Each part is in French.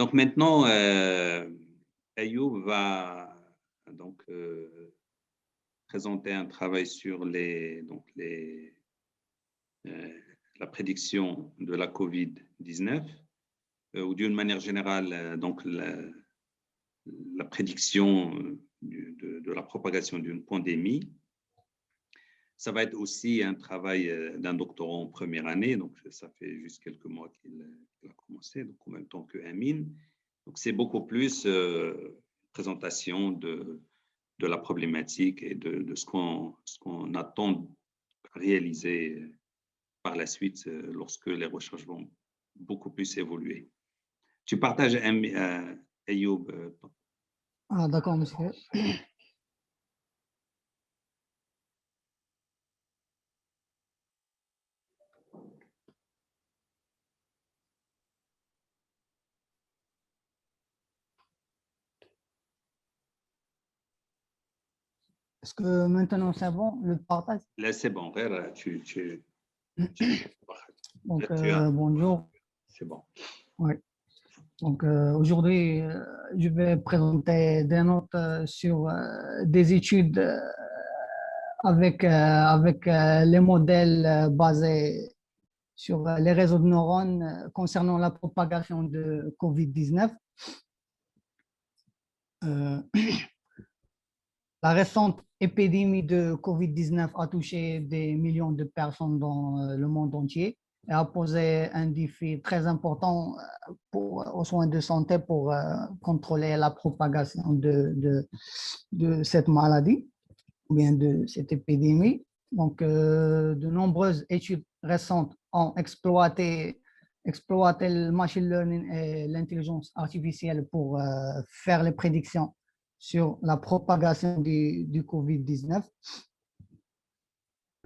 Donc maintenant, Ayoub va donc présenter un travail sur la prédiction de la COVID-19, ou d'une manière générale, donc la prédiction de la propagation d'une pandémie. Ça va être aussi un travail d'un doctorant en première année, donc ça fait juste quelques mois qu'il a commencé, donc en même temps que Amine. Donc c'est beaucoup plus présentation de la problématique et de ce qu'on attend réaliser par la suite lorsque les recherches vont beaucoup plus évoluer. Tu partages, Ayoub? Ah, d'accord, monsieur. Est-ce que maintenant c'est bon, le partage? Là, c'est bon, frère, Donc, là, bonjour. c'est bon. Oui. Donc, aujourd'hui, je vais présenter des notes sur des études avec les modèles basés sur les réseaux de neurones concernant la propagation de COVID-19. La récente épidémie de COVID-19 a touché des millions de personnes dans le monde entier et a posé un défi très important aux soins de santé pour contrôler la propagation de cette maladie ou bien de cette épidémie. Donc, de nombreuses études récentes ont exploité le machine learning et l'intelligence artificielle pour faire les prédictions sur la propagation du COVID-19.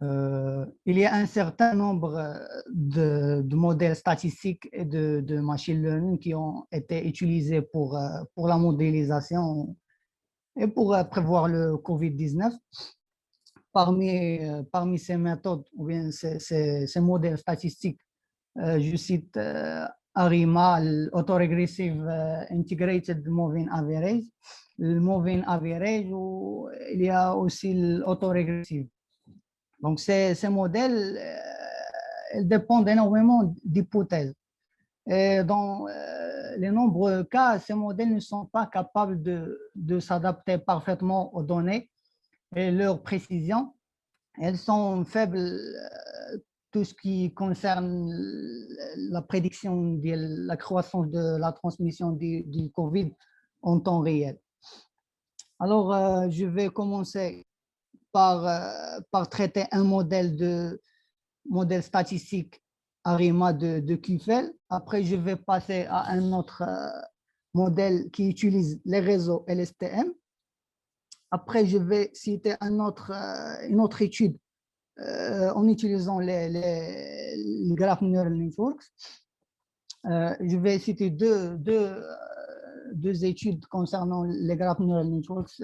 Il y a un certain nombre de modèles statistiques et de machine learning qui ont été utilisés pour la modélisation et pour prévoir le COVID-19. Parmi ces méthodes ou bien ces modèles statistiques, je cite ARIMA, l'Autoregressive Integrated Moving Average, le Moving Average, ou il y a aussi l'autorégressive. Donc, ces modèles ils dépendent énormément d'hypothèses. Et dans les nombreux cas, ces modèles ne sont pas capables de s'adapter parfaitement aux données et leur précision. Elles sont faibles, tout ce qui concerne la prédiction de la croissance de la transmission du COVID en temps réel. Alors, je vais commencer par traiter un modèle statistique ARIMA de Kuffel. Après, je vais passer à un autre modèle qui utilise les réseaux LSTM. Après, je vais citer une autre étude en utilisant les Graph Neural Networks. Je vais citer deux études concernant les Graph Neural Networks.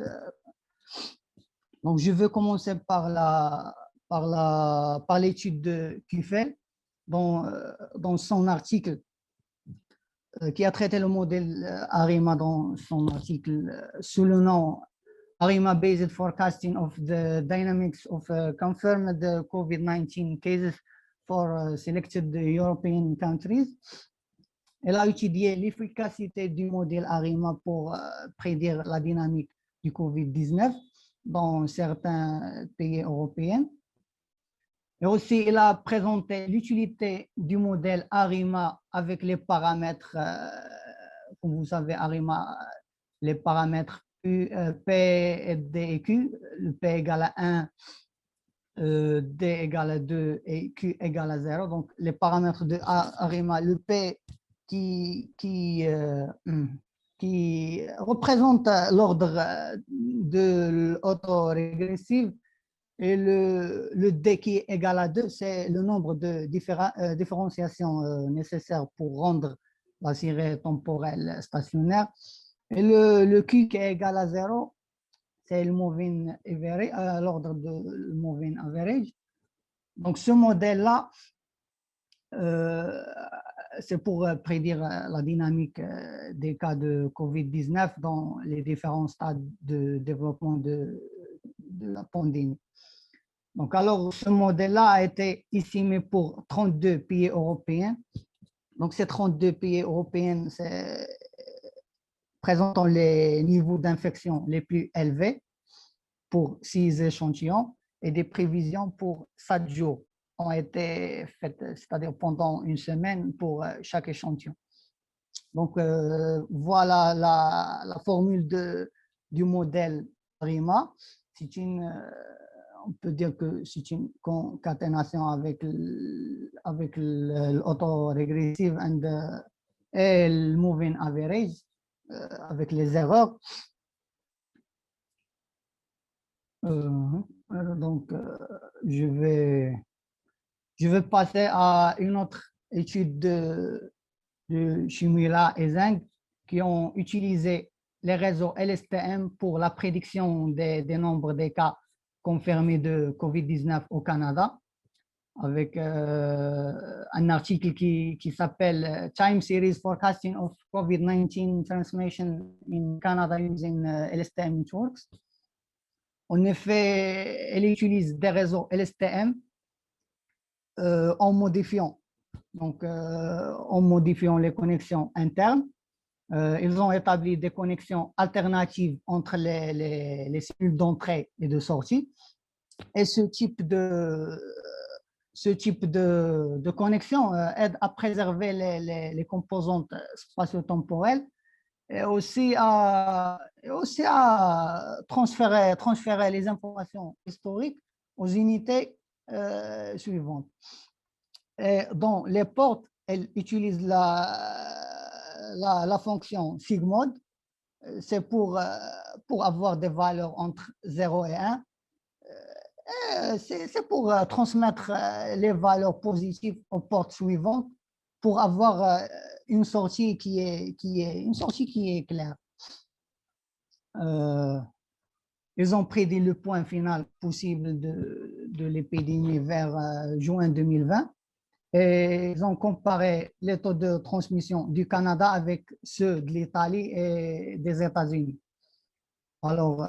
Donc, je vais commencer par l'étude de Kuffel dans son article qui a traité le modèle ARIMA dans son article sous le nom ARIMA-based forecasting of the dynamics of confirmed COVID-19 cases for selected European countries. Elle a étudié l'efficacité du modèle ARIMA pour prédire la dynamique du COVID-19 dans certains pays européens. Et aussi, elle a présenté l'utilité du modèle ARIMA avec les paramètres, comme vous savez, ARIMA, les paramètres P, D et Q, le P égale à 1, D égale à 2 et Q égale à 0. Donc, les paramètres de ARIMA, le P qui représente l'ordre de l'autorégressive, et le D qui est égal à 2, c'est le nombre de différenciations nécessaires pour rendre la série temporelle stationnaire. Et le Q qui est égal à 0, c'est le moving average, l'ordre de moving average. Donc, ce modèle-là prédire la dynamique des cas de COVID-19 dans les différents stades de développement de la pandémie. Donc, alors, ce modèle-là a été estimé pour 32 pays européens. Donc, ces 32 pays européens présentant les niveaux d'infection les plus élevés pour 6 échantillons et des prévisions pour 7 jours ont été faites, c'est-à-dire pendant une semaine pour chaque échantillon. Donc, voilà la formule du modèle RIMA. On peut dire que c'est une concaténation avec l'autorégressive et le moving average avec les erreurs. Donc, je vais passer à une autre étude de Shimura et Zhang qui ont utilisé les réseaux LSTM pour la prédiction des nombres des cas confirmés de COVID-19 au Canada, avec un article qui s'appelle Time Series Forecasting of COVID-19 Transmission in Canada using LSTM Networks. En effet, elle utilise des réseaux LSTM en modifiant les connexions internes. Ils ont établi des connexions alternatives entre les cellules d'entrée et de sortie. Et ce type de connexion aide à préserver les composantes spatio-temporelles et aussi à transférer les informations historiques aux unités suivantes. Et dans les portes, elles utilisent la fonction sigmod. C'est pour avoir des valeurs entre 0 et 1. C'est pour transmettre les valeurs positives aux portes suivantes pour avoir une sortie qui est claire. Ils ont prédit le point final possible de l'épidémie vers juin 2020 et ils ont comparé les taux de transmission du Canada avec ceux de l'Italie et des États-Unis. Alors,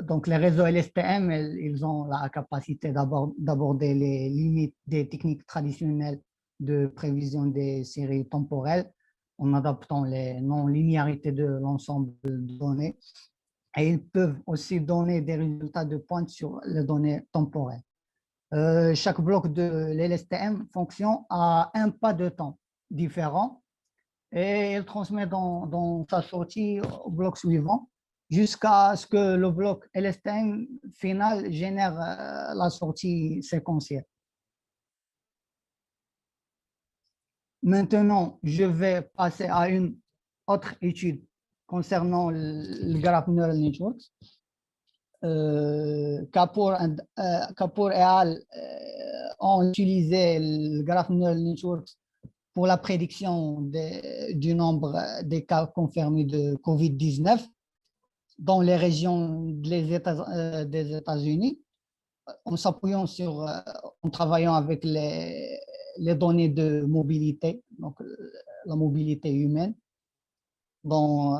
donc les réseaux LSTM, ils ont la capacité d'aborder les limites des techniques traditionnelles de prévision des séries temporelles en adaptant les non-linéarités de l'ensemble de données. Et ils peuvent aussi donner des résultats de pointe sur les données temporelles. Chaque bloc de l'LSTM fonctionne à un pas de temps différent et il transmet dans sa sortie au bloc suivant jusqu'à ce que le bloc LSTM final génère la sortie séquentielle. Maintenant, je vais passer à une autre étude concernant le Graph Neural Networks. Kapoor et al. Ont utilisé le Graph Neural Networks pour la prédiction du nombre des cas confirmés de COVID-19 dans les régions des États-Unis, en s'appuyant en travaillant avec les données de mobilité, donc la mobilité humaine. Dans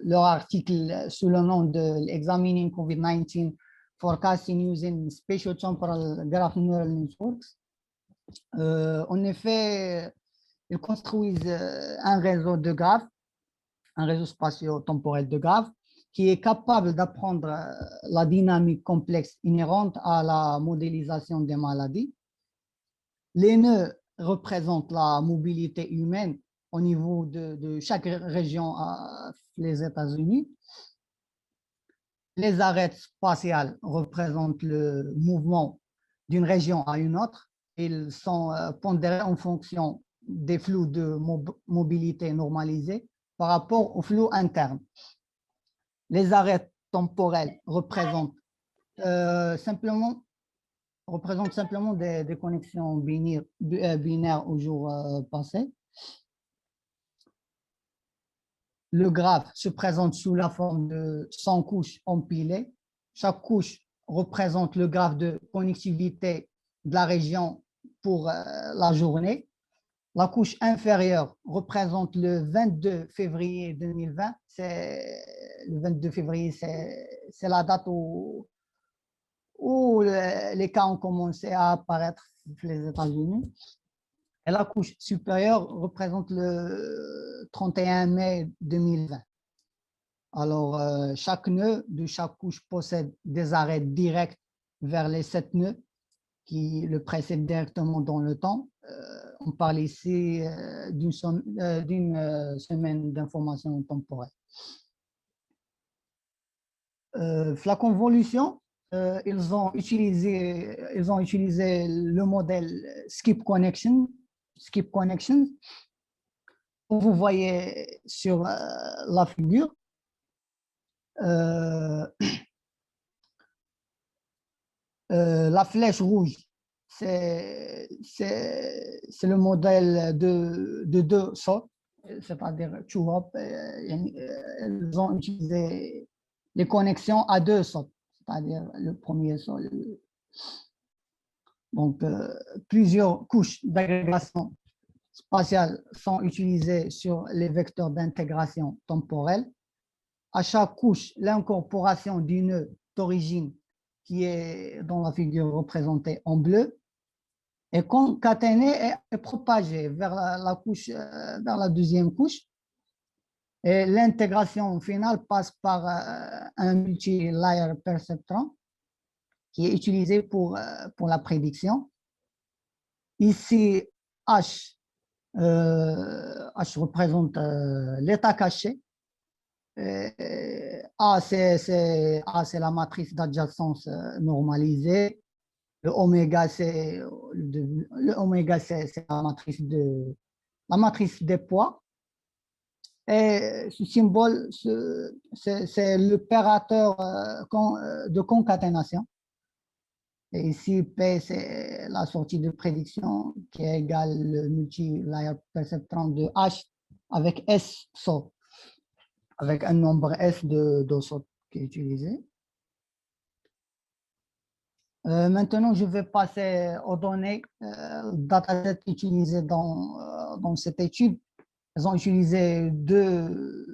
leur article sous le nom de Examining COVID-19 Forecasting Using Spatio-Temporal Graph Neural Networks. En effet, ils construisent un réseau de graphes, un réseau spatio-temporel de graphes, qui est capable d'apprendre la dynamique complexe inhérente à la modélisation des maladies. Les nœuds représentent la mobilité humaine au niveau de chaque région les États-Unis. Les arêtes spatiales représentent le mouvement d'une région à une autre. Ils sont pondérés en fonction des flux de mobilité normalisés par rapport aux flux internes. Les arêtes temporelles représentent simplement des connexions binaires au jour passé. Le graphe se présente sous la forme de 100 couches empilées. Chaque couche représente le graphe de connectivité de la région pour la journée. La couche inférieure représente le 22 février 2020. Le 22 février, c'est la date où les cas ont commencé à apparaître dans les États-Unis. Et la couche supérieure représente le 31 mai 2020. Alors, chaque nœud de chaque couche possède des arrêts directs vers les 7 nœuds qui le précèdent directement dans le temps. On parle ici d'une semaine d'information temporelle. La convolution, ils ont utilisé le modèle Skip Connection. Vous voyez sur la figure. La flèche rouge, c'est le modèle de deux sauts, c'est-à-dire two hop. Ils ont utilisé les connexions à deux sauts, c'est-à-dire le premier saut. Donc, plusieurs couches d'agrégation spatiale sont utilisées sur les vecteurs d'intégration temporelle. À chaque couche, l'incorporation du nœud d'origine qui est dans la figure représentée en bleu est concaténée et propagée vers vers la deuxième couche. Et l'intégration finale passe par un multi-layer perceptron qui est utilisé pour la prédiction. Ici, H représente l'état caché. A, c'est la matrice d'adjacence normalisée. Le oméga, c'est la matrice des poids. Et ce symbole, c'est l'opérateur de concaténation. Et ici, P, c'est la sortie de prédiction qui est égale le multi-layer perceptron de H avec S saut, avec un nombre S de sauts qui est utilisé. Maintenant, je vais passer aux données dataset utilisées dans cette étude. Elles ont utilisé deux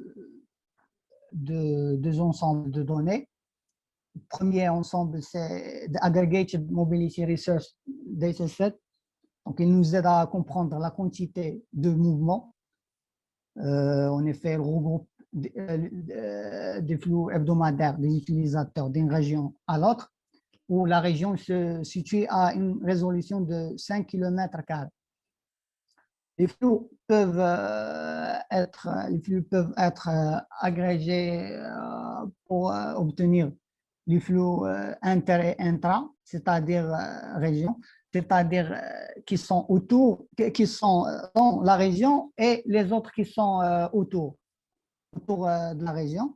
ensembles de données. Le premier ensemble, c'est the Aggregated Mobility Research Dataset. Donc, il nous aide à comprendre la quantité de mouvements. En effet, il regroupe des flux hebdomadaires des utilisateurs d'une région à l'autre, où la région se situe à une résolution de 5 km². Les flux peuvent être agrégés pour obtenir du flux inter et intra, c'est-à-dire région, c'est-à-dire qui sont dans la région et les autres qui sont autour de la région.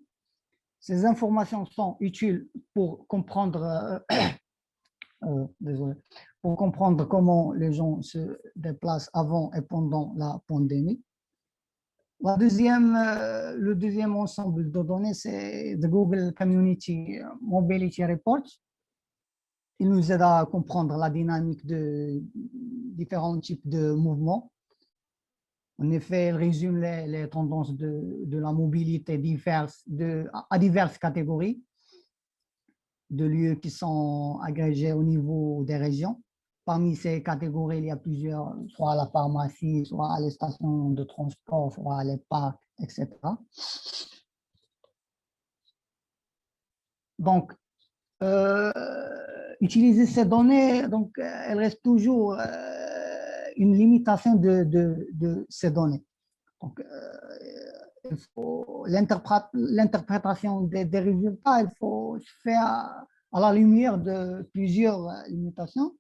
Ces informations sont utiles pour comprendre pour comprendre comment les gens se déplacent avant et pendant la pandémie. Le deuxième ensemble de données, c'est the Google Community Mobility Report. Il nous aide à comprendre la dynamique de différents types de mouvements. En effet, il résume les tendances de la mobilité à diverses catégories de lieux qui sont agrégés au niveau des régions. Parmi ces catégories, il y a plusieurs, soit la pharmacie, soit les stations de transport, soit les parcs, etc. Donc, utiliser ces données, donc, elle reste toujours une limitation de ces données. Donc, l'interprétation des résultats, il faut se faire à la lumière de plusieurs limitations.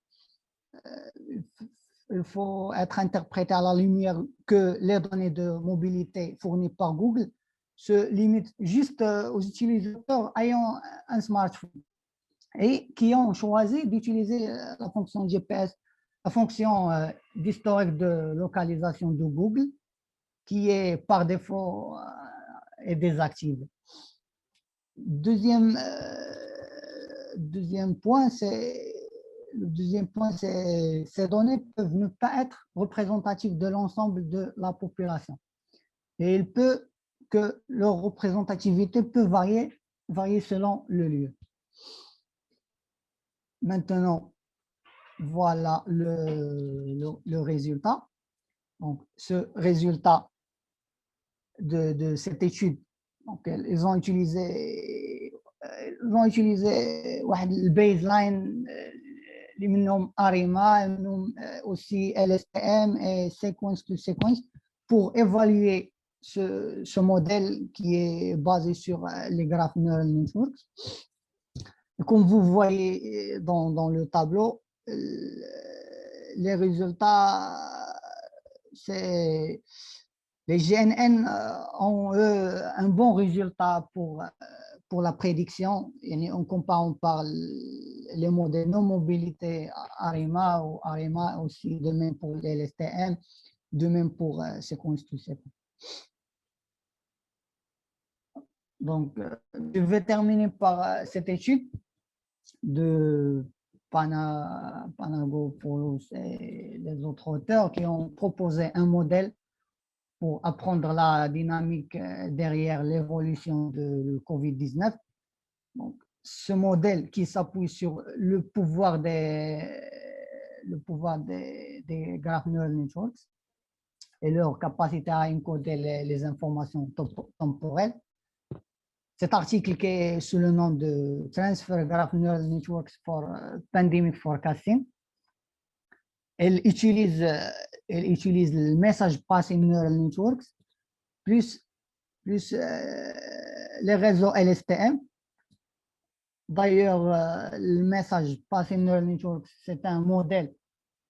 Il faut être interprété à la lumière que les données de mobilité fournies par Google se limitent juste aux utilisateurs ayant un smartphone et qui ont choisi d'utiliser la fonction GPS, la fonction d'historique de localisation de Google, qui est par défaut est désactivée. Deuxième point, c'est le deuxième point, ces données peuvent ne pas être représentatives de l'ensemble de la population. Et il peut que leur représentativité peut varier selon le lieu. Maintenant, voilà le résultat. Donc, ce résultat de cette étude, donc, ils ont utilisé le baseline, اللي منهم ARIMA, منهم aussi LSTM et sequence to sequence pour évaluer ce modèle qui est basé sur les graph neural networks. Comme vous voyez dans le tableau, les résultats, c'est les GNN ont un bon résultat pour la prédiction. En comparant par les modèles non mobilité ARIMA ou ARIMA aussi, de même pour les LSTM, de même pour séquence to séquence. Donc, je vais terminer par cette étude de Panagopoulos et les autres auteurs qui ont proposé un modèle pour apprendre la dynamique derrière l'évolution de Covid-19. Donc, ce modèle qui s'appuie sur le pouvoir des graph neural networks et leur capacité à encoder les informations temporelles. Cet article qui est sous le nom de Transfer Graph Neural Networks for Pandemic Forecasting, elle utilise le Message Passing Neural Networks plus les réseaux LSTM. D'ailleurs, le Message Passing Neural Networks, c'est un modèle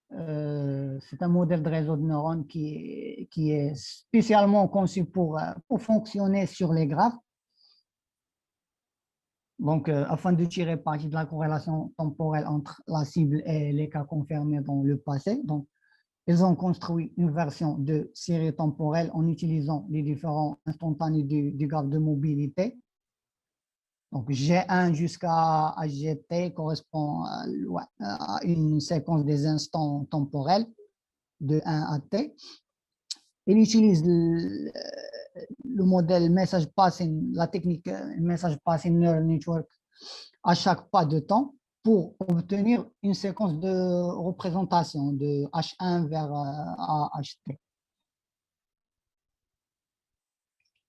de réseau de neurones qui est spécialement conçu pour fonctionner sur les graphes. Donc, afin de tirer parti de la corrélation temporelle entre la cible et les cas confirmés dans le passé. Donc, ils ont construit une version de série temporelle en utilisant les différents instantanés du graphe de mobilité. Donc, G1 jusqu'à GT correspond à une séquence des instants temporels de 1 à T. Il utilise le modèle message passing, la technique message passing neural network à chaque pas de temps pour obtenir une séquence de représentation de H1 vers HT.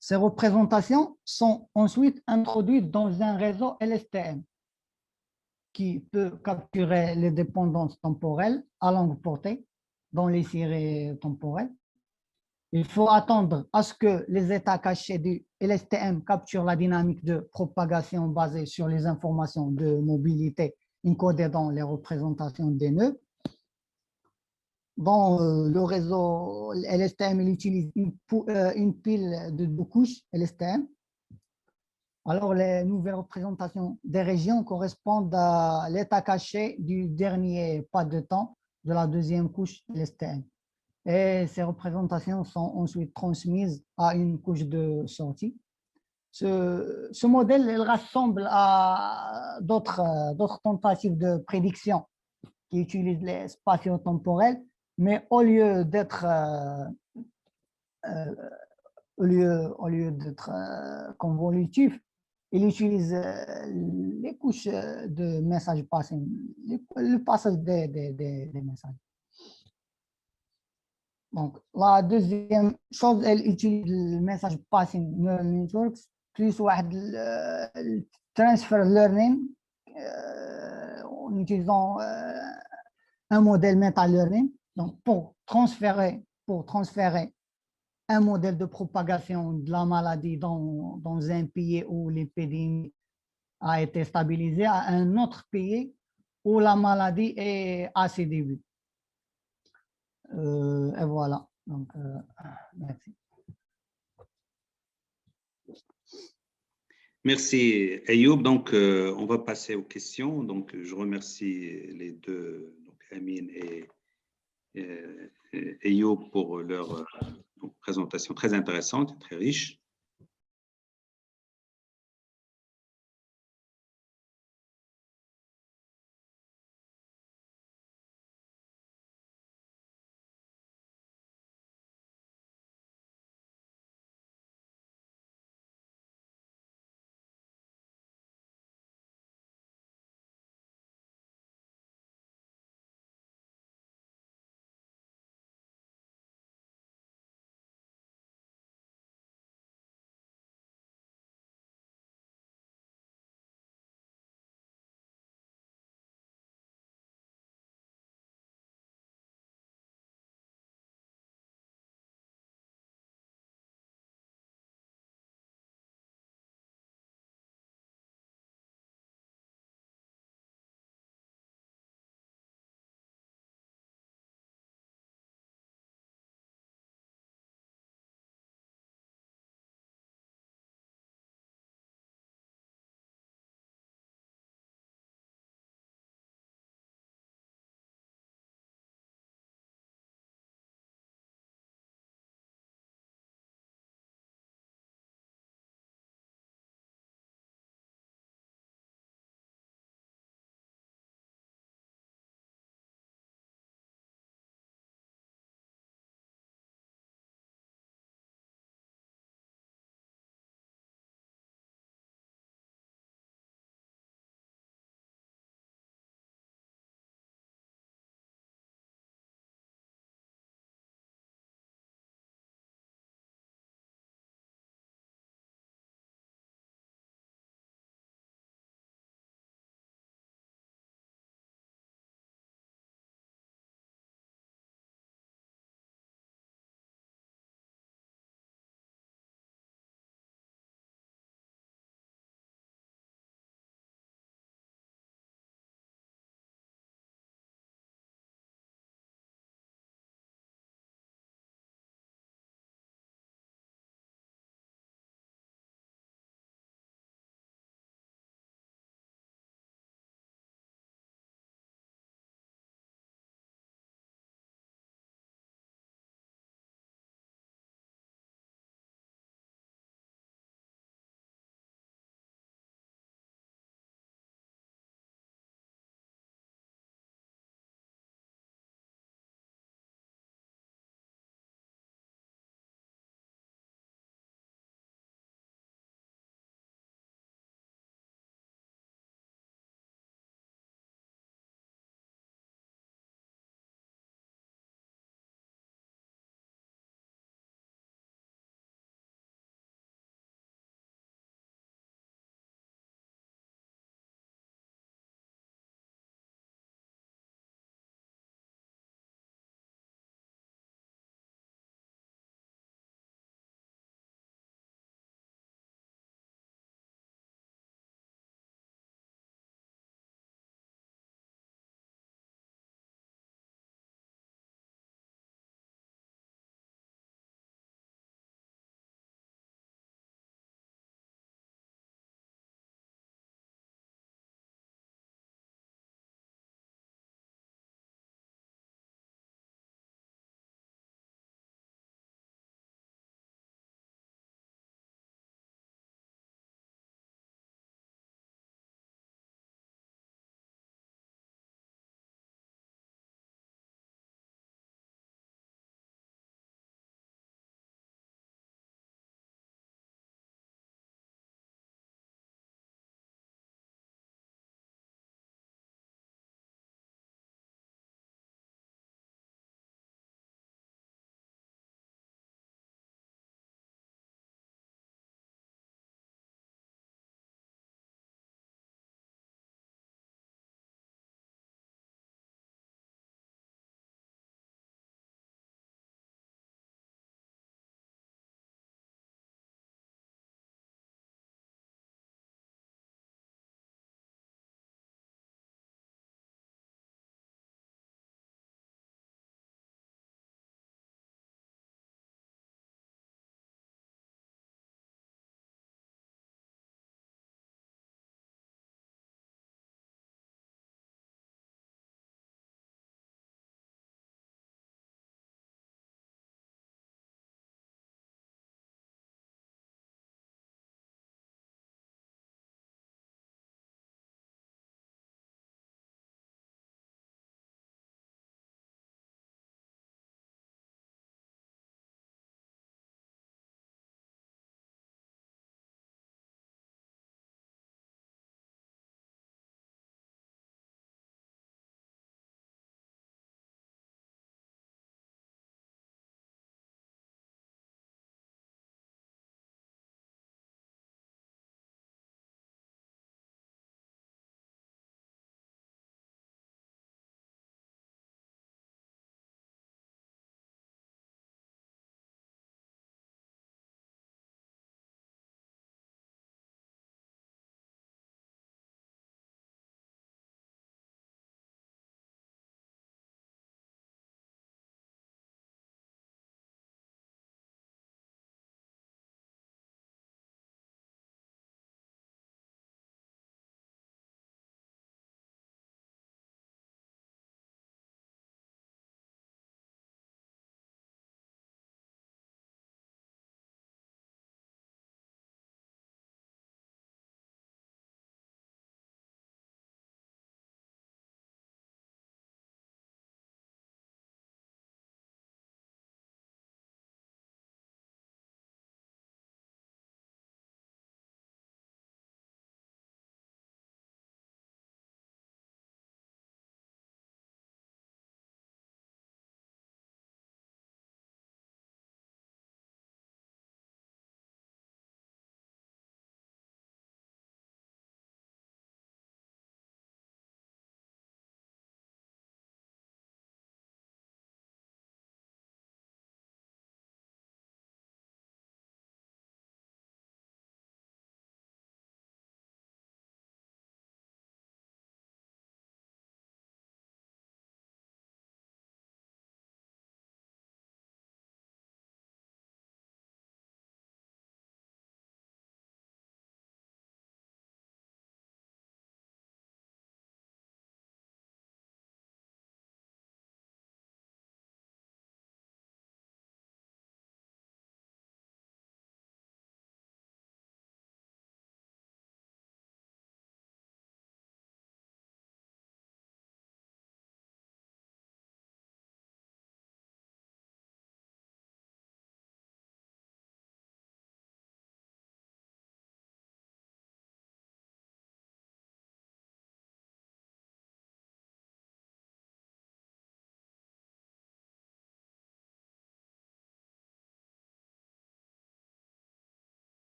Ces représentations sont ensuite introduites dans un réseau LSTM qui peut capturer les dépendances temporelles à longue portée dans les séries temporelles. Il faut attendre à ce que les états cachés du LSTM capturent la dynamique de propagation basée sur les informations de mobilité encodées dans les représentations des nœuds. Dans le réseau LSTM, il utilise une pile de 2 couches LSTM. Alors, les nouvelles représentations des régions correspondent à l'état caché du dernier pas de temps de la deuxième couche LSTM. Et ces représentations sont ensuite transmises à une couche de sortie. Ce modèle il rassemble à d'autres tentatives de prédiction qui utilisent les spatio-temporels, mais au lieu d'être convolutif, il utilise les couches de message passing, le passage des messages. Donc, la deuxième chose, elle utilise le message passing neural networks plus le transfer learning en utilisant un modèle meta-learning. Donc, pour transférer un modèle de propagation de la maladie dans un pays où l'épidémie a été stabilisée à un autre pays où la maladie est à ses débuts. Et voilà. Donc, merci. Merci, Ayoub. Donc, on va passer aux questions. Donc, je remercie les deux, donc Amine et Ayoub, pour leur présentation très intéressante, très riche.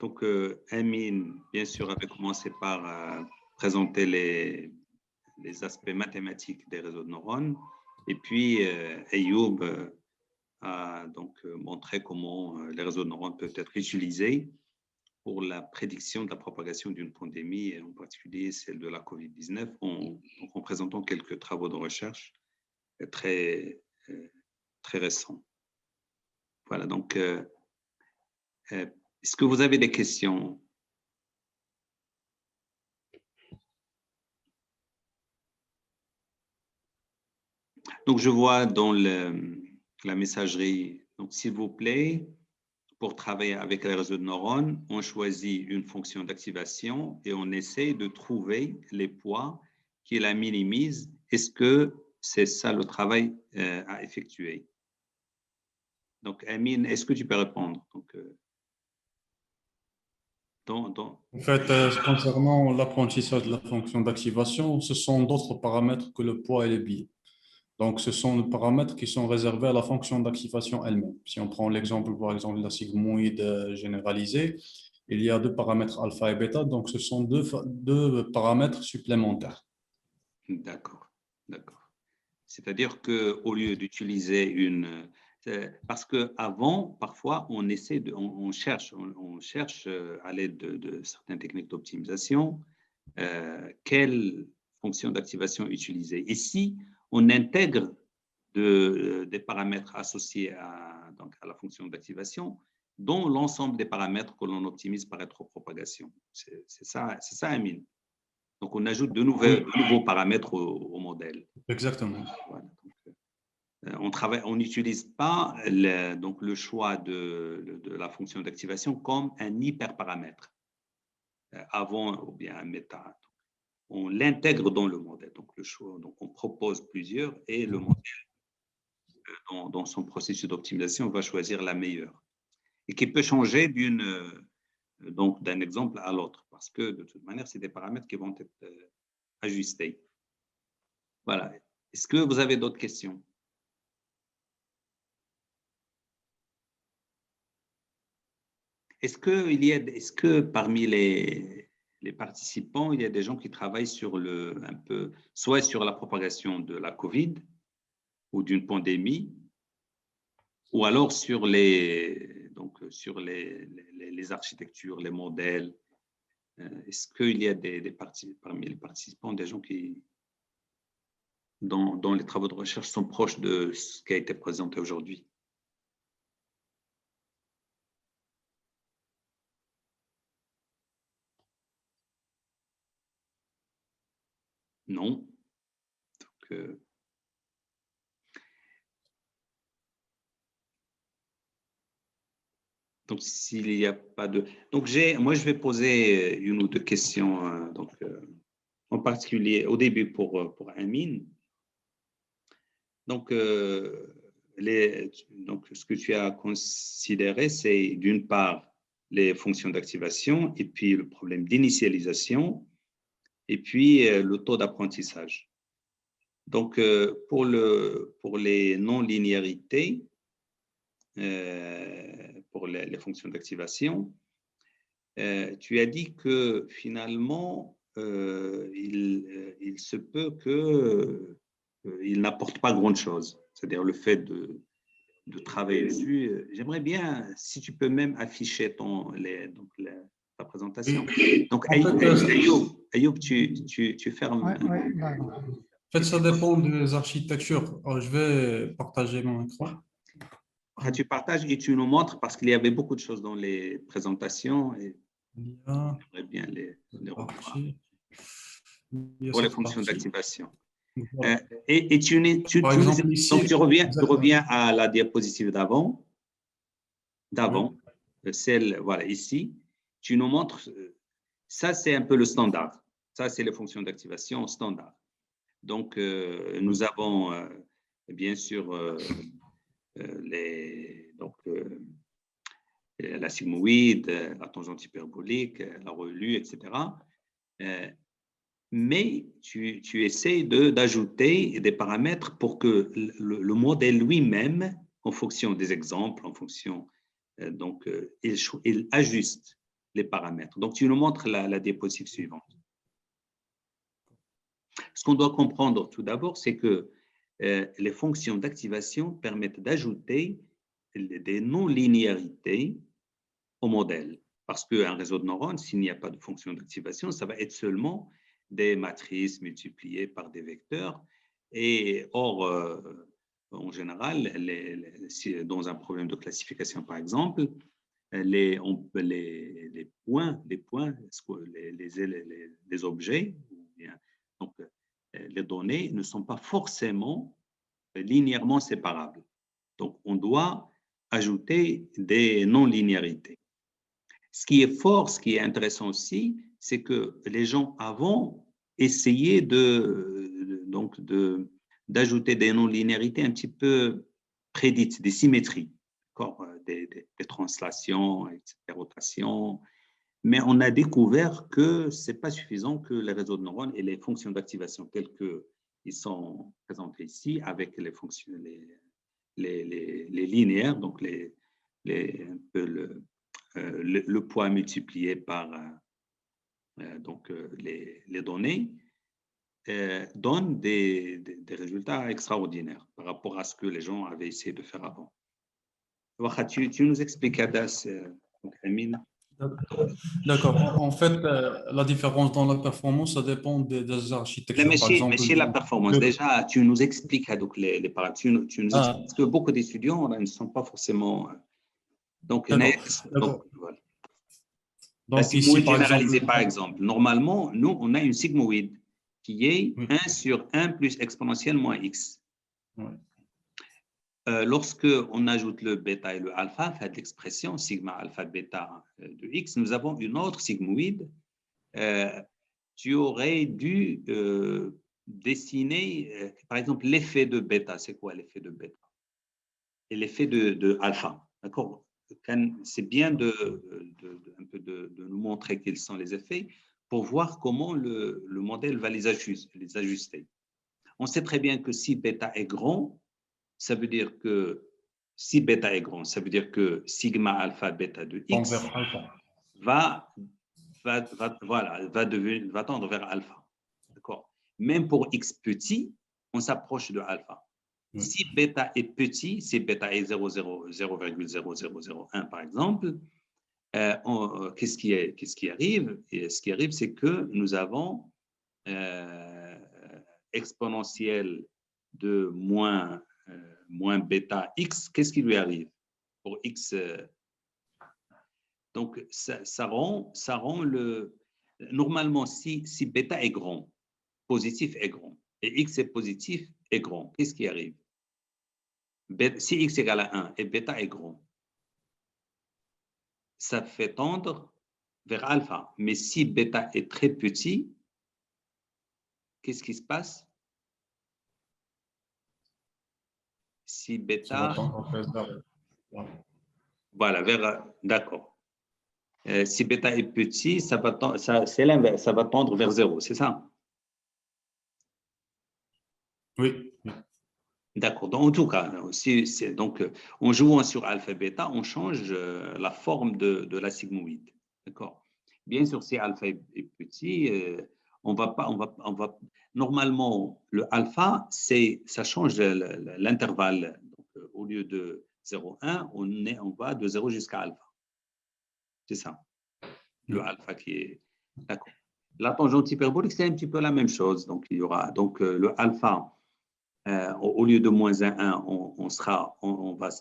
Donc, Amine, bien sûr, avait commencé par présenter les aspects mathématiques des réseaux de neurones. Et puis, Ayoub a donc montré comment les réseaux de neurones peuvent être utilisés pour la prédiction de la propagation d'une pandémie, et en particulier celle de la COVID-19, en présentant quelques travaux de recherche très, très récents. Voilà, donc, est-ce que vous avez des questions? Donc, je vois dans la messagerie, donc s'il vous plaît, pour travailler avec les réseaux de neurones, on choisit une fonction d'activation et on essaie de trouver les poids qui la minimisent. Est-ce que c'est ça le travail à effectuer? Donc, Amine, est-ce que tu peux répondre? Donc, En fait, concernant l'apprentissage de la fonction d'activation, ce sont d'autres paramètres que le poids et le biais. Donc, ce sont des paramètres qui sont réservés à la fonction d'activation elle-même. Si on prend l'exemple, par exemple, de la sigmoïde généralisée, il y a deux paramètres alpha et bêta, donc ce sont deux paramètres supplémentaires. D'accord, d'accord. C'est-à-dire qu'au lieu d'utiliser une... Parce qu'avant, parfois, on cherche à l'aide de certaines techniques d'optimisation quelle fonction d'activation utiliser. Ici, on intègre des paramètres associés donc à la fonction d'activation, dont l'ensemble des paramètres que l'on optimise par rétropropagation. C'est ça, Amine. Donc, on ajoute de nouveaux paramètres au modèle. Exactement. Voilà. Donc, on n'utilise pas donc le choix de la fonction d'activation comme un hyperparamètre avant ou bien un méta. On l'intègre dans le modèle. Donc, le choix, donc on propose plusieurs et le modèle, dans son processus d'optimisation, va choisir la meilleure et qui peut changer d'un exemple à l'autre parce que de toute manière, c'est des paramètres qui vont être ajustés. Voilà. Est-ce que vous avez d'autres questions? Est-ce que parmi les participants, il y a des gens qui travaillent sur soit sur la propagation de la COVID ou d'une pandémie, ou alors sur les architectures, les modèles? Est-ce qu'il y a parmi les participants des gens qui, dans les travaux de recherche, sont proches de ce qui a été présenté aujourd'hui? Non. Donc, s'il n'y a pas de... Donc, moi, je vais poser une ou deux questions, en particulier au début pour Amine. Donc, donc, ce que tu as considéré, c'est d'une part les fonctions d'activation et puis le problème d'initialisation et puis le taux d'apprentissage. Donc, pour les non-linéarités, pour les fonctions d'activation, tu as dit que finalement, il se peut qu'il n'apporte pas grand-chose. C'est-à-dire le fait de travailler dessus. J'aimerais bien, si tu peux même afficher ta présentation. Donc, Ayoub, tu fermes. Ouais, d'accord. En fait, ça dépend des architectures. Je vais partager mon écran. Tu partages et tu nous montres parce qu'il y avait beaucoup de choses dans les présentations et j'aimerais bien les revoir pour les fonctions d'activation. Et donc tu reviens à la diapositive d'avant, celle, voilà, ici. Tu nous montres, ça c'est un peu le standard. Ça c'est les fonctions d'activation standard. Donc, nous avons bien sûr la sigmoïde, la tangente hyperbolique, la relue, etc. Mais tu essaies d'ajouter des paramètres pour que le modèle lui-même, en fonction des exemples, en fonction, il ajuste les paramètres. Donc, tu nous montres la diapositive suivante. Ce qu'on doit comprendre tout d'abord, c'est que les fonctions d'activation permettent d'ajouter des non-linéarités au modèle. Parce qu'un réseau de neurones, s'il n'y a pas de fonction d'activation, ça va être seulement des matrices multipliées par des vecteurs. Et or, en général, dans un problème de classification, par exemple, les points, les objets, donc les données ne sont pas forcément linéairement séparables. Donc, on doit ajouter des non-linéarités. Ce qui est fort, ce qui est intéressant aussi, c'est que les gens avant essayaient d'ajouter des non-linéarités un petit peu prédites, des symétries, des translations, etc., rotations. Mais on a découvert que ce n'est pas suffisant, que les réseaux de neurones et les fonctions d'activation telles qu'ils sont présentés ici, avec les fonctions, les linéaires, donc un peu le poids multiplié par les données, donne des résultats extraordinaires par rapport à ce que les gens avaient essayé de faire avant. Tu nous expliques, Adas, Amine? D'accord. En fait, la différence dans la performance, ça dépend des architectures. Mais Par exemple, si la performance, déjà, tu nous expliques donc les paramètres. Tu nous expliques, parce que beaucoup d'étudiants ne sont pas forcément… Donc, voilà. La sigmoïde généralisée, par exemple. Normalement, nous, on a une sigmoïde qui est 1 sur 1 plus exponentielle moins x. Oui. Lorsque on ajoute le bêta et le alpha, fait l'expression sigma alpha bêta de x, nous avons une autre sigmoïde. Tu aurais dû dessiner, par exemple, l'effet de bêta. C'est quoi l'effet de bêta? Et l'effet de alpha. D'accord? C'est bien de nous montrer quels sont les effets pour voir comment le modèle va les ajuster. On sait très bien que si bêta est grand, ça veut dire que si bêta est grand, ça veut dire que sigma alpha bêta de x va tendre vers alpha. D'accord? Même pour x petit, on s'approche de alpha. Si bêta est petit, si bêta est 0,0001 par exemple, qu'est-ce qui arrive? Et ce qui arrive, c'est que nous avons exponentielle de moins bêta x. Qu'est-ce qui lui arrive pour x? Donc, ça rend le… Normalement, si bêta est grand, positif est grand, et x est positif est grand, qu'est-ce qui arrive? Si x égale à 1 et bêta est grand, ça fait tendre vers alpha. Mais si bêta est très petit, qu'est-ce qui se passe? Si bêta… Voilà, d'accord. Si bêta est petit, c'est l'inverse, ça va tendre vers 0, c'est ça? Oui. D'accord. En tout cas, donc, en jouant sur alpha bêta, on change la forme de la sigmoïde. D'accord. Bien sûr, si alpha est petit, normalement, le alpha, ça change l'intervalle. Au lieu de 0,1, on va de 0 jusqu'à alpha. C'est ça. Le alpha qui est… D'accord. La tangente hyperbolique, c'est un petit peu la même chose. Donc, il y aura le alpha. Au lieu de moins 1, on va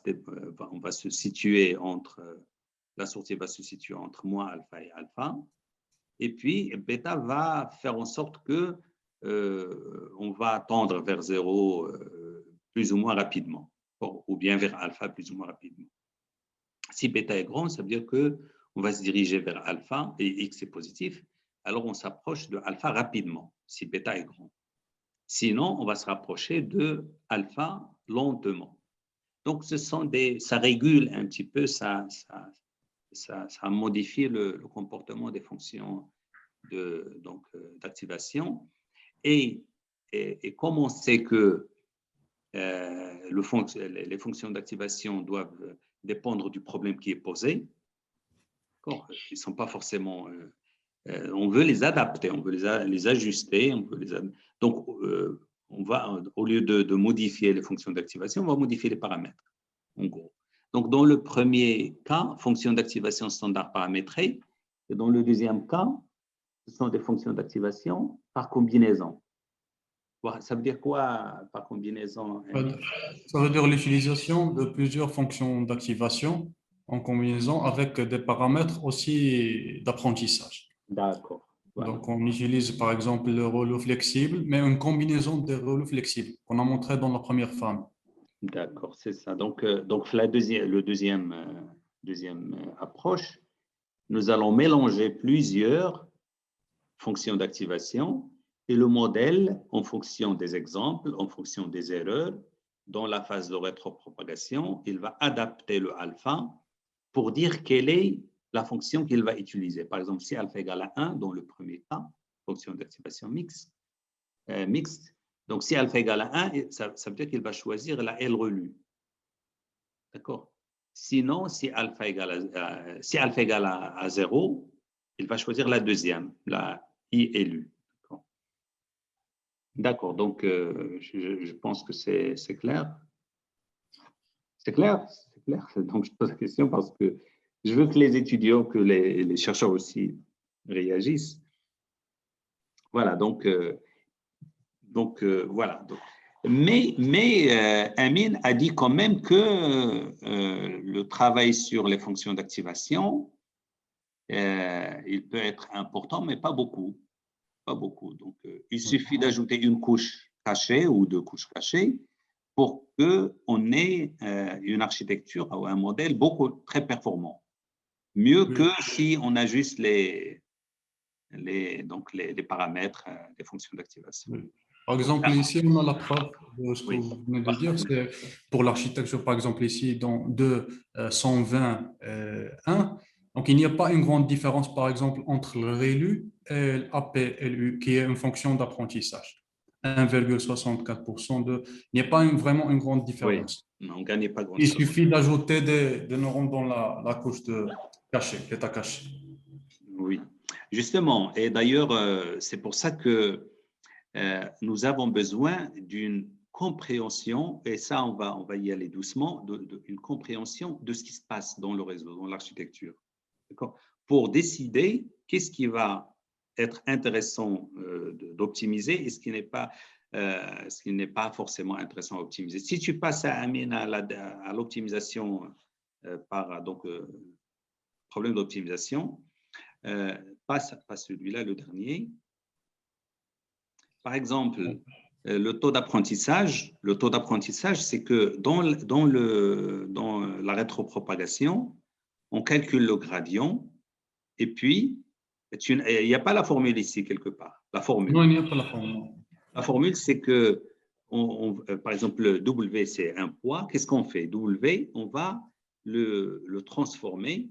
se situer entre… la sortie va se situer entre moins alpha et alpha. Et puis, bêta va faire en sorte que on va tendre vers 0 plus ou moins rapidement, ou bien vers alpha plus ou moins rapidement. Si bêta est grand, ça veut dire qu'on va se diriger vers alpha et x est positif, alors on s'approche de alpha rapidement, si bêta est grand. Sinon, on va se rapprocher de alpha lentement. Donc, ça régule un petit peu, ça modifie le comportement des fonctions d'activation. Et comme on sait que les fonctions d'activation doivent dépendre du problème qui est posé, Ils ne sont pas forcément… on veut les adapter, on veut les ajuster. Donc, on va, au lieu de modifier les fonctions d'activation, on va modifier les paramètres, en gros. Donc, dans le premier cas, fonction d'activation standard paramétrée, et dans le deuxième cas, ce sont des fonctions d'activation par combinaison. Ça veut dire quoi par combinaison? Ça veut dire l'utilisation de plusieurs fonctions d'activation en combinaison avec des paramètres aussi d'apprentissage. D'accord. Voilà. Donc, on utilise par exemple le relou flexible, mais une combinaison des relous flexibles qu'on a montré dans la première famille. D'accord, c'est ça. Donc deuxième approche, nous allons mélanger plusieurs fonctions d'activation et le modèle, en fonction des exemples, en fonction des erreurs, dans la phase de rétropropagation, il va adapter le alpha pour dire quelle est la fonction qu'il va utiliser. Par exemple, si alpha égale à 1, dans le premier cas, fonction d'activation mixte, donc si alpha égale à 1, ça veut dire qu'il va choisir la L relue. D'accord? Sinon, si alpha égale à 0, il va choisir la deuxième, la I élue. D'accord, donc je pense que c'est clair. C'est clair? C'est clair. Donc, je pose la question parce que je veux que les étudiants, que les chercheurs aussi réagissent. Voilà, donc voilà. Mais Amine a dit quand même que le travail sur les fonctions d'activation, il peut être important, mais pas beaucoup. Pas beaucoup. Donc, il suffit d'ajouter une couche cachée ou deux couches cachées pour qu'on ait une architecture ou un modèle très performant. Mieux que si on ajuste les paramètres des fonctions d'activation. Par exemple, ici, on a la preuve de ce que vous venez de dire. C'est pour l'architecture, par exemple, ici, dans 2.121. Donc, il n'y a pas une grande différence, par exemple, entre le ReLU et l'APLU, qui est une fonction d'apprentissage. 1,64% de… Il n'y a pas vraiment une grande différence. Oui, on ne gagne pas grand-chose. Il suffit d'ajouter des neurones dans la couche cachée, l'état caché. Oui, justement. Et d'ailleurs, c'est pour ça que nous avons besoin d'une compréhension, et ça, on va y aller doucement, une compréhension de ce qui se passe dans le réseau, dans l'architecture. Pour décider qu'est-ce qui va être intéressant d'optimiser et ce qui n'est pas forcément intéressant à optimiser. Si tu passes à l'optimisation par problème d'optimisation, pas celui-là, le dernier. Par exemple, le taux d'apprentissage, c'est que dans la rétropropagation, on calcule le gradient et puis il n'y a pas la formule ici quelque part. La formule. Non, il n'y a pas la formule. La formule, c'est que, par exemple, W, c'est un poids. Qu'est-ce qu'on fait? W, on va le transformer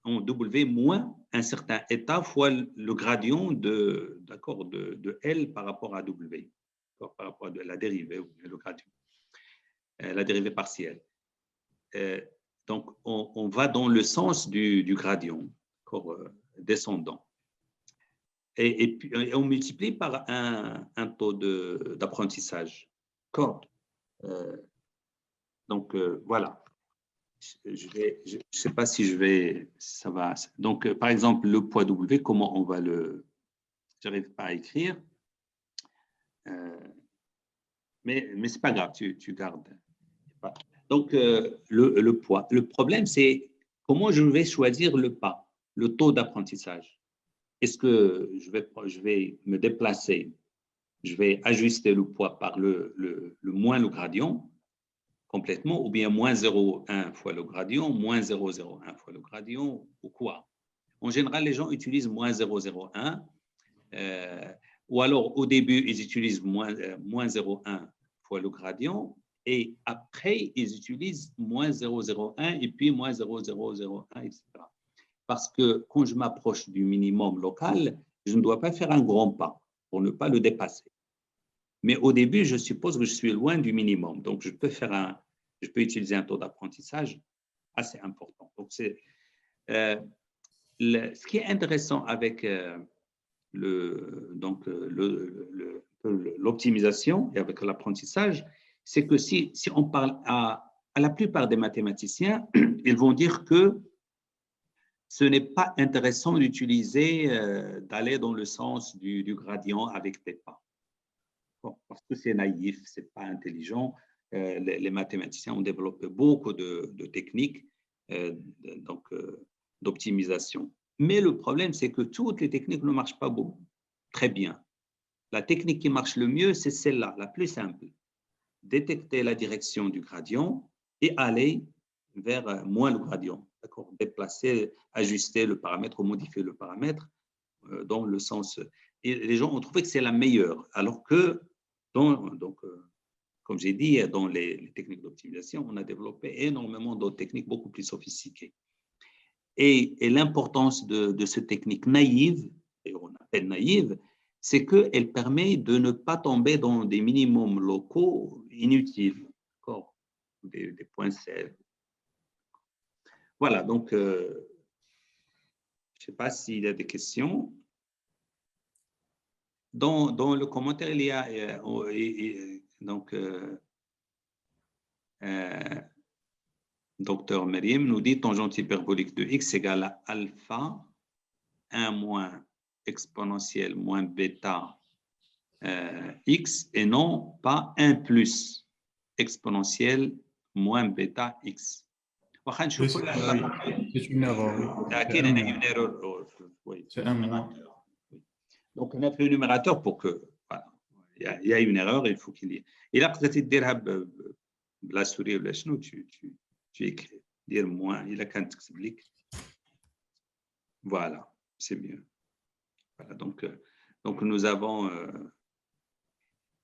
en W moins un certain état fois le gradient de L par rapport à W, par rapport à la dérivée, le gradient, la dérivée partielle. Donc, on va dans le sens du gradient descendant. Et puis, on multiplie par un taux d'apprentissage. Donc, voilà. Je ne sais pas si ça va. Donc, par exemple, le poids W, comment on va je n'arrive pas à écrire. Mais ce n'est pas grave, tu gardes. Donc, le poids. Le problème, c'est comment je vais choisir le taux d'apprentissage. Est-ce que je vais me déplacer, je vais ajuster le poids par le moins le gradient complètement, ou bien moins 0,1 fois le gradient, moins 0,01 fois le gradient, ou quoi? En général, les gens utilisent moins 0,01, ou alors au début, ils utilisent moins 0,1 fois le gradient, et après, ils utilisent moins 0,01 et puis moins 0,001, etc. Parce que quand je m'approche du minimum local, je ne dois pas faire un grand pas pour ne pas le dépasser. Mais au début, je suppose que je suis loin du minimum. Donc, je peux utiliser un taux d'apprentissage assez important. Donc, Ce qui est intéressant avec l'optimisation et avec l'apprentissage, c'est que si on parle à la plupart des mathématiciens, ils vont dire que ce n'est pas intéressant d'utiliser, d'aller dans le sens du gradient avec des pas. Bon, parce que c'est naïf, ce n'est pas intelligent. Les mathématiciens ont développé beaucoup de techniques d'optimisation. Mais le problème, c'est que toutes les techniques ne marchent pas très bien. La technique qui marche le mieux, c'est celle-là, la plus simple. Détecter la direction du gradient et aller vers moins le gradient. D'accord? Déplacer, ajuster le paramètre ou modifier le paramètre dans le sens… Et les gens ont trouvé que c'est la meilleure, alors que, comme j'ai dit, dans les techniques d'optimisation, on a développé énormément d'autres techniques beaucoup plus sophistiquées. Et l'importance de cette technique naïve, et on appelle naïve, c'est qu'elle permet de ne pas tomber dans des minimums locaux inutiles, des points cèdres. Voilà, donc, je ne sais pas s'il y a des questions. Dans le commentaire, il y a Docteur Meriem nous dit tangente hyperbolique de x égale à alpha 1 moins exponentielle moins bêta x et non pas 1 plus exponentielle moins bêta x. C'est une erreur. C'est un moins. Donc, on a fait le numérateur pour que… Voilà, il y a une erreur, il faut qu'il y ait… Et là, peut-être la souris ou la chenou, tu écris, dire moins, il a qu'un explique. Voilà, c'est mieux. Voilà, donc nous avons…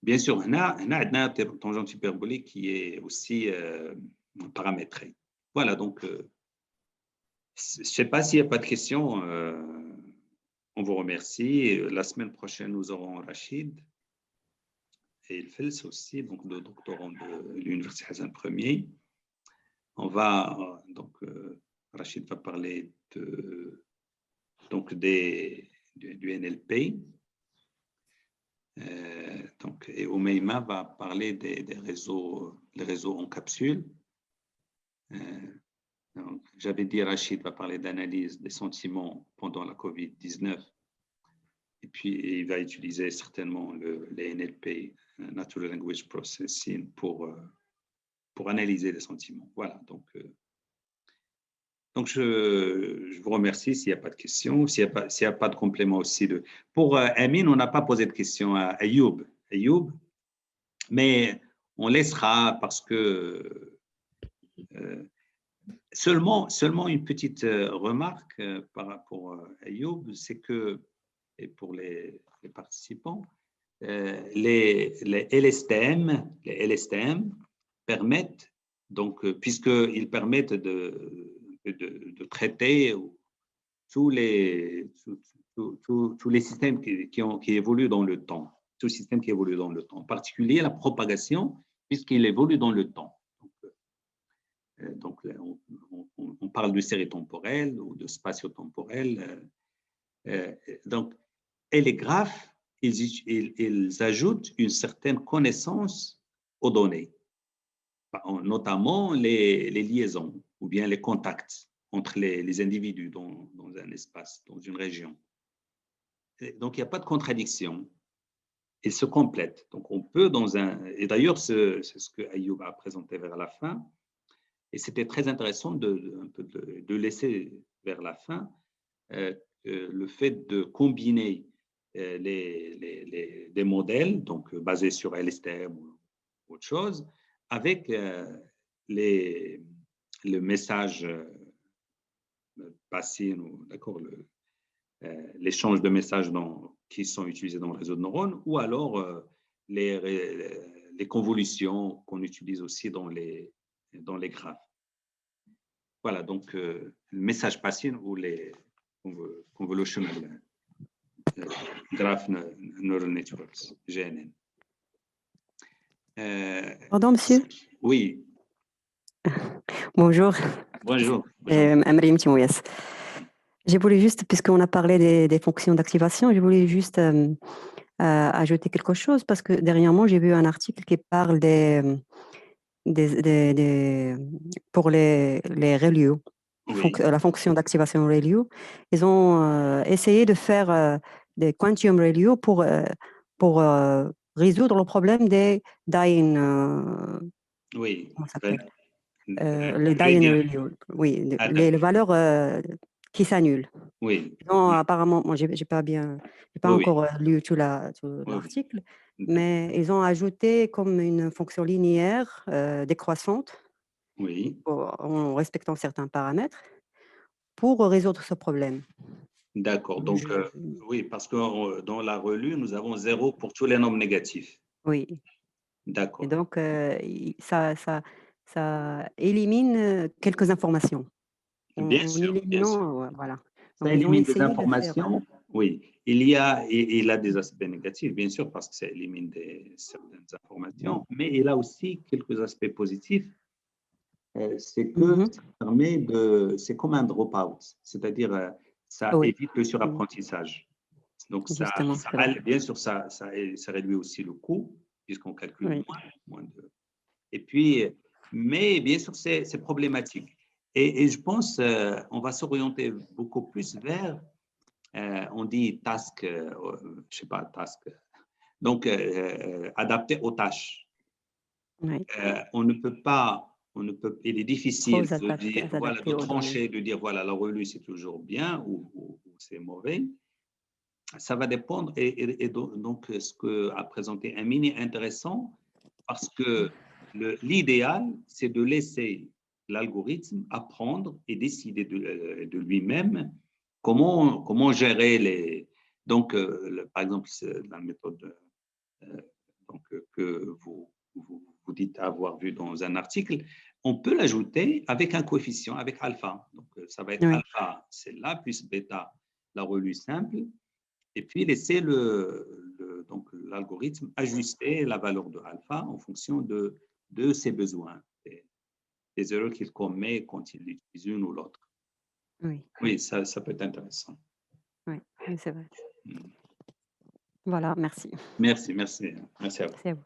bien sûr, on a une tangente hyperbolique qui est aussi paramétrée. Voilà, donc, je ne sais pas s'il n'y a pas de questions. On vous remercie. La semaine prochaine, nous aurons Rachid et Ilfels aussi, donc le doctorant de l'Université Hassan Ier. On va, Rachid va parler du NLP. Et Oumeima va parler des réseaux, les réseaux en capsule. J'avais dit Rachid va parler d'analyse des sentiments pendant la COVID-19 et puis il va utiliser certainement les NLP, Natural Language Processing, pour analyser les sentiments. Voilà, donc je vous remercie s'il n'y a pas de questions, s'il n'y a pas de complément aussi. Pour Amine, on n'a pas posé de questions à Ayoub, mais on laissera parce que… Seulement une petite remarque par rapport à Ayoub, c'est que, et pour les participants, les LSTM permettent, donc, puisqu'ils permettent de traiter tous les systèmes qui évoluent dans le temps, tout système qui évolue dans le temps, en particulier la propagation, puisqu'il évolue dans le temps. Donc, on parle de série temporelle ou de spatio-temporelle. Donc, et les graphes, ils ajoutent une certaine connaissance aux données, notamment les liaisons ou bien les contacts entre les individus dans un espace, dans une région. Donc, il n'y a pas de contradiction. Ils se complètent. Donc, on peut et d'ailleurs, c'est ce que Ayoub a présenté vers la fin. Et c'était très intéressant de laisser vers la fin le fait de combiner des modèles, donc basés sur LSTM ou autre chose, avec le message passé, d'accord, l'échange de messages qui sont utilisés dans le réseau de neurones, ou alors les convolutions qu'on utilise aussi dans les graphes. Voilà, donc le message passé ou convolutional graph neural networks, GNN. Pardon, monsieur? Oui. Bonjour. Bonjour. Meriem Timouyas. Je voulais juste, puisqu'on a parlé des fonctions d'activation, je voulais juste ajouter quelque chose parce que dernièrement, j'ai vu un article qui parle pour les ReLU, Oui, la fonction d'activation ReLU. Ils ont essayé de faire des Quantum ReLU pour résoudre le problème des dying, oui. comment ça s'appelle? Je Les vais dying dire, ReLU, oui, ah, les d'accord. valeurs qui s'annulent. Oui, Non, oui, apparemment, moi, j'ai pas oui, encore lu tout oui, oui. l'article, D'accord. mais ils ont ajouté comme une fonction linéaire décroissante Oui, en respectant certains paramètres pour résoudre ce problème. d'accord. Donc, Je- oui, parce que dans la relue, nous avons 0 pour tous les nombres négatifs. oui, et D'accord. donc ça élimine quelques informations. Bien En sûr, bien sûr. éliminant, voilà. Ça Donc, ils ont élimine des essayé de faire. informations. Oui, il a des aspects négatifs, bien sûr, parce que ça élimine certaines informations, mais il a aussi quelques aspects positifs. C'est que Mhm. ça permet c'est comme un drop-out, c'est-à-dire ça Oui, évite le surapprentissage. Donc, justement, c'est vrai. bien sûr, ça réduit aussi le coût, puisqu'on calcule Oui. moins de. Et puis, mais bien sûr, c'est problématique. Et je pense on va s'orienter beaucoup plus vers, on dit task, je sais pas, task, donc adapté aux tâches. Oui. Il est Trop difficile de dire, voilà, de adapté aux données. trancher, de dire, voilà, la relue, c'est toujours bien ou c'est mauvais. Ça va dépendre. Et donc, ce qu'a présenté Amine est intéressant parce que l'idéal, c'est de laisser l'algorithme apprendre et décider de lui-même comment gérer les. Donc, par exemple, la méthode que vous dites avoir vu dans un article, on peut l'ajouter avec un coefficient, avec alpha. Donc, ça va être Oui. alpha, c'est là, plus bêta, la relue simple, et puis laisser donc l'algorithme ajuster la valeur de alpha en fonction de ses besoins, des erreurs qu'il commet quand il utilise une ou l'autre. Oui. Oui, ça peut être intéressant. Oui, c'est vrai. Voilà, merci. Merci à vous. Merci à vous.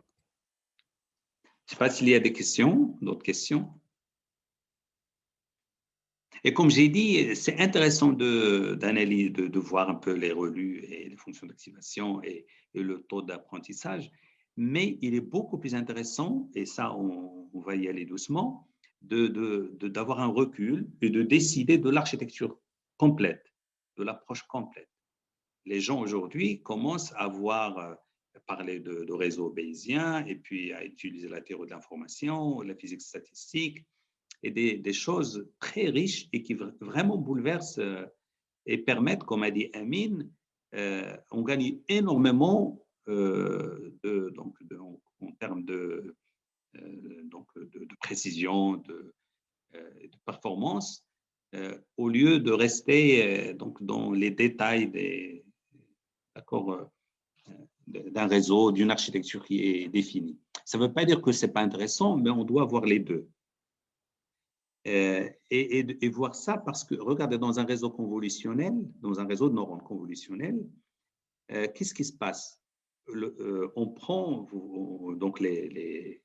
Je ne sais pas s'il y a des questions, d'autres questions. Et comme j'ai dit, c'est intéressant d'analyser, de voir un peu les relus et les fonctions d'activation et le taux d'apprentissage, mais il est beaucoup plus intéressant, et ça on va y aller doucement, d'avoir un recul et de décider de l'architecture complète, de l'approche complète. Les gens aujourd'hui commencent à parler de réseaux bayésiens et puis à utiliser la théorie de l'information, la physique statistique, et des choses très riches et qui vraiment bouleversent et permettent, comme a dit Amine, on gagne énormément en termes de précision, de performance, au lieu de rester donc dans les détails d'un réseau, d'une architecture qui est définie. Ça ne veut pas dire que ce n'est pas intéressant, mais on doit voir les deux. Et voir ça parce que, regardez, dans un réseau convolutionnel, dans un réseau de neurones convolutionnels, qu'est-ce qui se passe? On prend donc et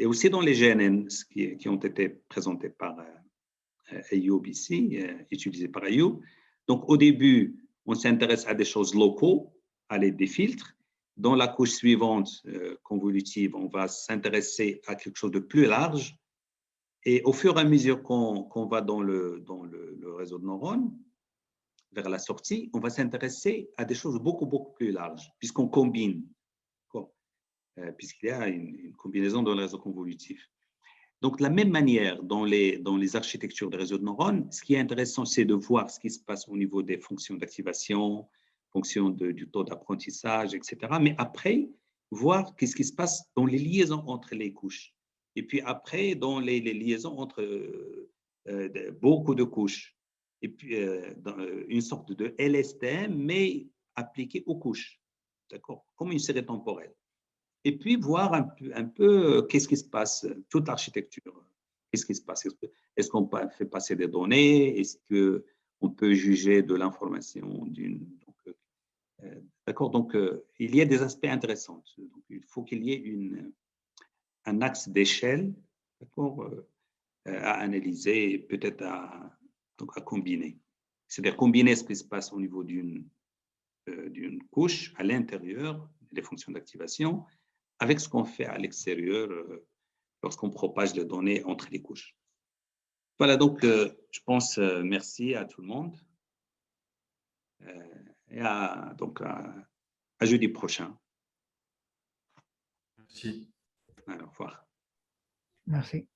aussi dans les GNN qui ont été présentés par Ayoub ici, utilisés par Ayoub. Donc, au début, on s'intéresse à des choses locaux, à l'aide des filtres. Dans la couche suivante, convolutive, on va s'intéresser à quelque chose de plus large. Et au fur et à mesure qu'on va dans le réseau de neurones, vers la sortie, on va s'intéresser à des choses beaucoup, beaucoup plus larges, puisqu'on combine, puisqu'il y a une combinaison dans le réseau convolutif. Donc, de la même manière, dans les architectures de réseaux de neurones, ce qui est intéressant, c'est de voir ce qui se passe au niveau des fonctions d'activation, fonction du taux d'apprentissage, etc. Mais après, voir qu'est-ce qui se passe dans les liaisons entre les couches. Et puis après, dans les liaisons entre beaucoup de couches. Et puis, une sorte de LSTM, mais appliquée aux couches. D'accord? Comme une série temporelle. Et puis, voir un peu qu'est-ce qui se passe, toute l'architecture. Qu'est-ce qui se passe? Est-ce qu'on fait passer des données? Est-ce on peut juger de l'information d'une. D'accord, donc il y a des aspects intéressants. Donc, il faut qu'il y ait un axe d'échelle, d'accord, à analyser et peut-être à combiner. C'est-à-dire combiner ce qui se passe au niveau d'une couche à l'intérieur, des fonctions d'activation, avec ce qu'on fait à l'extérieur lorsqu'on propage les données entre les couches. Voilà, donc je pense, merci à tout le monde et à jeudi prochain. Merci. Alors, au revoir. Merci.